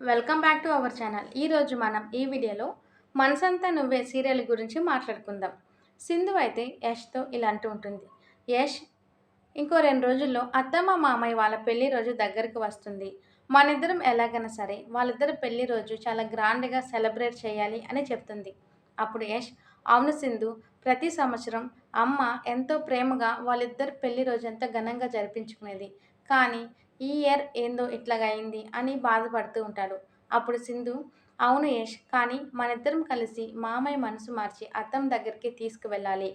Welcome back to our channel. ఈరోజు మనం ఈ వీడియోలో 'మనసంతా నువ్వే' సీరియల్ గురించి మాట్లాడుకుందాం. సింధు అయితే యష్‌తో ఇలా అంటూ ఉంటుంది. యష్, ఇంకో 2 రోజుల్లో అత్తమ్మ, మామయ్య వాళ్ళ పెళ్లి రోజు దగ్గరికి వస్తుంది. మనిద్దరం ఎలాగైనా సరే వాళ్ళిద్దరి పెళ్లి రోజు చాలా గ్రాండ్‌గా సెలబ్రేట్ చేయాలి అని చెప్తుంది. అప్పుడు యష్, అవును సింధు, ప్రతి సంవత్సరం అమ్మ ఎంతో ప్రేమగా వాళ్ళిద్దరి పెళ్లి రోజు ఎంతో ఘనంగా జరిపించుకునేది. కానీ ఈ ఇయర్ ఏందో ఇట్లాగయింది అని బాధపడుతూ ఉంటాడు. అప్పుడు సింధు, అవును యష్, కానీ మనిద్దరం కలిసి మామయ్య మనసు మార్చి అత్తమ్మ దగ్గరికి తీసుకువెళ్ళాలి.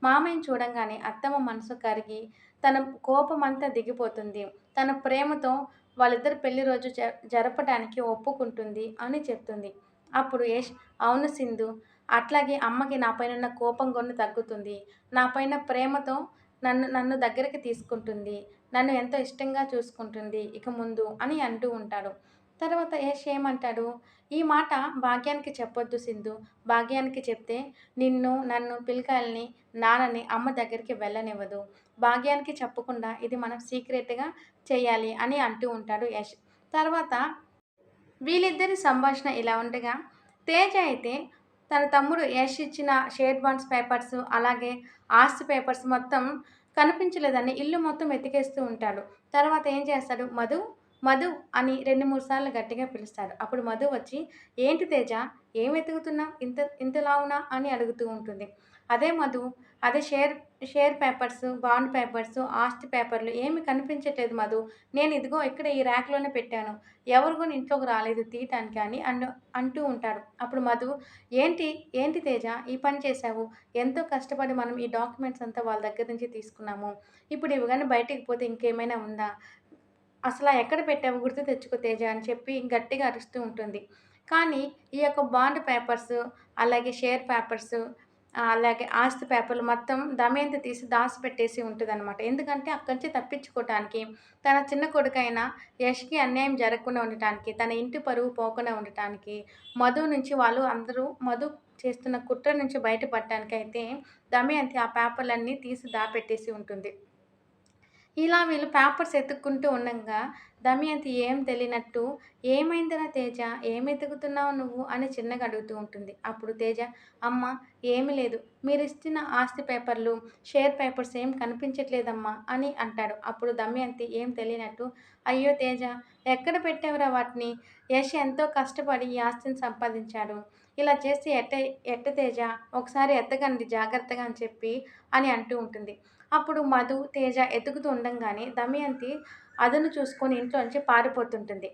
మామయ్యని చూడంగానే అత్తమ్మ మనసు కరిగి తన కోపమంతా దిగిపోతుంది. తన ప్రేమతో వాళ్ళిద్దరి పెళ్లి రోజు జరపడానికి ఒప్పుకుంటుంది అని చెప్తుంది. అప్పుడు యష్, అవును సింధు, అట్లాగే అమ్మకి నాపైనున్న కోపం గూడా తగ్గుతుంది. నాపైన ప్రేమతో నన్ను నన్ను దగ్గరికి తీసుకుంటుంది. నన్ను ఎంతో ఇష్టంగా చూసుకుంటుంది ఇక ముందు అని అంటూ ఉంటాడు. తర్వాత యష్ ఏమంటాడు, ఈ మాట భాగ్యానికి చెప్పొద్దు సింధు. భాగ్యానికి చెప్తే నన్ను, పిల్లకాయలని, నాన్నని అమ్మ దగ్గరికి వెళ్ళనివ్వదు. భాగ్యానికి చెప్పకుండా ఇది మనం సీక్రెట్‌గా చేయాలి అని అంటూ ఉంటాడు యష్. తర్వాత వీళ్ళిద్దరి సంభాషణ ఇలా ఉండగా, తేజ అయితే తన తమ్ముడు యష్ ఇచ్చిన షేర్ బాండ్స్ పేపర్స్, అలాగే ఆస్తి పేపర్స్ మొత్తం కనిపించలేదని ఇల్లు మొత్తం వెతికేస్తూ ఉంటాడు. తర్వాత ఏం చేస్తాడు, మధు, మధు అని 2, 3 సార్లు గట్టిగా పిలుస్తాడు. అప్పుడు మధు వచ్చి, ఏంటి తేజ, ఏం వెతుకుతున్నావు ఇంత లావునా అని అడుగుతూ ఉంటుంది. అదే మధు, అదే షేర్ పేపర్స్, బాండ్ పేపర్స్, ఆస్తి పేపర్లు ఏమి కనిపించట్లేదు మధు. నేను ఇదిగో ఇక్కడ ఈ ర్యాక్‌లోనే పెట్టాను. ఎవరు గూడా ఇంట్లోకి రాలేదు తీయటానికి అని అంటూ ఉంటాడు. అప్పుడు మధు, ఏంటి, ఏంటి తేజ ఈ పని చేశావు? ఎంతో కష్టపడి మనం ఈ డాక్యుమెంట్స్ అంతా వాళ్ళ దగ్గర నుంచి తీసుకున్నాము. ఇప్పుడు ఇవి గాని బయటికి పోతే ఇంకేమైనా ఉందా? అసలా ఎక్కడ పెట్టావు గుర్తు తెచ్చుకో తేజ అని చెప్పి గట్టిగా అరుస్తూ ఉంటుంది. కానీ ఈ యొక్క బాండ్ పేపర్స్, అలాగే షేర్ పేపర్స్, అలాగే ఆస్తి పేపర్లు మొత్తం దమయంతి తీసి దాసిపెట్టేసి ఉంటదనమాట. ఎందుకంటే అక్కడి నుంచి తప్పించుకోవటానికి, తన చిన్న కొడుకైన యష్‌కి అన్యాయం జరగకుండా ఉండటానికి, తన ఇంటి పరువు పోకుండా ఉండటానికి, మధు నుంచి వాళ్ళు అందరూ మధు చేస్తున్న కుట్ర నుంచి బయటపడటానికైతే దమయంతి ఆ పేపర్‌లన్నీ తీసి దాపెట్టేసి ఉంటుంది. ఇలా వీళ్ళు పేపర్స్ ఎతుక్కుంటూ ఉండంగా దమయంతి ఏం తెలియనట్టు, "ఏమైందిరా తేజ? ఏం వెతుకుతున్నావు నువ్వు?" అని చిన్నగా అడుగుతూ ఉంటుంది. అప్పుడు తేజ, "అమ్మ, ఏమి లేదు. మీరిచ్చిన ఆస్తి పేపర్లు, షేర్ పేపర్స్ ఏం కనిపించట్లేదమ్మా" అని అంటాడు. అప్పుడు దమయంతి ఏం తెలియనట్టు, "అయ్యో తేజ, ఎక్కడ పెట్టావురా వాటిని? యష్ ఎంతో కష్టపడి ఈ ఆస్తిని సంపాదించాడు. ఇలా చేస్తే ఎట్ట తేజ? ఒకసారి ఎతకండి జాగ్రత్తగా" అని చెప్పి అంటూ ఉంటుంది. అప్పుడు మధు, తేజ ఎతుకుతూ ఉండంగానే దమయంతి అదును చూసుకొని ఇంట్లోంచి పారిపోతుంటుంది.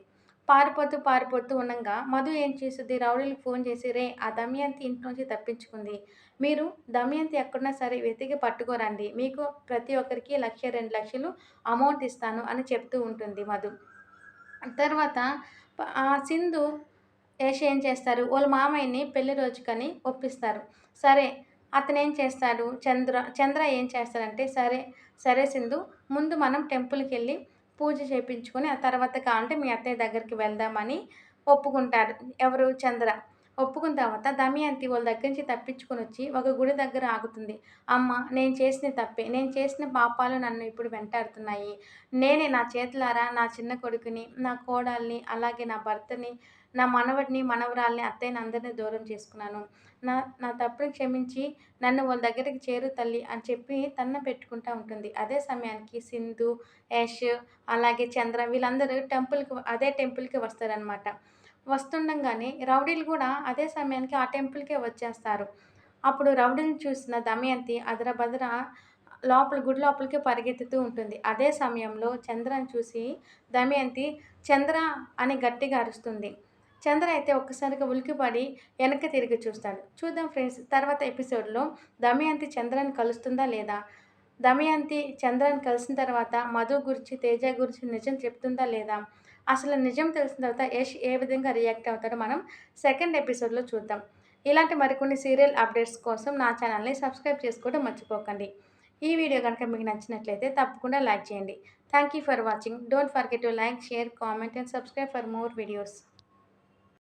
పారిపోతూ ఉండంగా మధు ఏం చేసిద్ది, రౌడీలకు ఫోన్ చేసి, "రేయ్! ఆ దమయంతి ఇంట్లోంచి తప్పించుకుంది. మీరు దమయంతి ఎక్కడున్నా సరే వెతికి పట్టుకోరండి. మీకు ప్రతి ఒక్కరికి 1,00,000, 2,00,000 అమౌంట్ ఇస్తాను" అని చెప్తూ ఉంటుంది మధు. తర్వాత సింధు, యష్ ఏం చేస్తారు, వాళ్ళ మామయ్యని పెళ్లి రోజుకని ఒప్పిస్తారు. సరే, అతనేం చేస్తాడు, చంద్ర ఏం చేస్తాడంటే, సరే సింధు, ముందు మనం టెంపుల్‌కెళ్ళి పూజ చేపించుకొని, ఆ తర్వాత కావాలంటే మీ అత్తయ్య దగ్గరికి వెళ్దామని ఒప్పుకుంటాడు. ఎవరు, చంద్ర. ఒప్పుకున్న తర్వాత దమయంతి వాళ్ళ దగ్గర నుంచి తప్పించుకొనొచ్చి ఒక గుడి దగ్గర ఆగుతుంది. అమ్మ, నేను చేసింది తప్పే. నేను చేసిన పాపాలు నన్ను ఇప్పుడు వెంటాడుతున్నాయి. నేనే నా చేతులారా నా చిన్న కొడుకుని, నా కోడల్ని, అలాగే నా భర్తని, నా మనవడిని, మనవరాల్ని, అత్తయ్యని అందరిని దూరం చేసుకున్నాను. నా నా తప్పుని క్షమించి నన్ను వాళ్ళ దగ్గరికి చేరు తల్లి అని చెప్పి దండం పెట్టుకుంటా ఉంటుంది. అదే సమయానికి సింధు, యష్, అలాగే చంద్ర వీళ్ళందరూ అదే టెంపుల్‌కి వస్తారనమాట. వస్తుండంగానే రౌడీలు గూడా అదే సమయానికి ఆ టెంపుల్‌కే వచ్చేస్తారు. అప్పుడు రౌడీలని చూసిన దమయంతి అదరబదర గుడి లోపలికి పరిగెత్తుతూ ఉంటుంది. అదే సమయంలో చంద్రని చూసి దమయంతి, "చంద్ర" అని గట్టిగా అరుస్తుంది. చంద్ర అయితే ఒక్కసారిగా ఉలికిపడి వెనక్కి తిరిగి చూస్తాడు. చూద్దాం ఫ్రెండ్స్, తర్వాత ఎపిసోడ్‌లో దమయంతి చంద్రని కలుస్తుందా లేదా? దమయంతి చంద్రని కలిసిన తర్వాత మధు గురించి, తేజ గురించి నిజం చెప్తుందా లేదా? అసలు నిజం తెలిసిన తర్వాత యష్ ఏ విధంగా రియాక్ట్ అవుతాడో మనం సెకండ్ ఎపిసోడ్‌లో చూద్దాం. ఇలాంటి మరికొన్ని సీరియల్ అప్డేట్స్ కోసం నా ఛానల్‌ని సబ్స్క్రైబ్ చేసుకోవడం మర్చిపోకండి. ఈ వీడియో గనుక మీకు నచ్చినట్లయితే తప్పకుండా లైక్ చేయండి. Thank you for watching. Don't forget to like, share, comment and subscribe for more videos.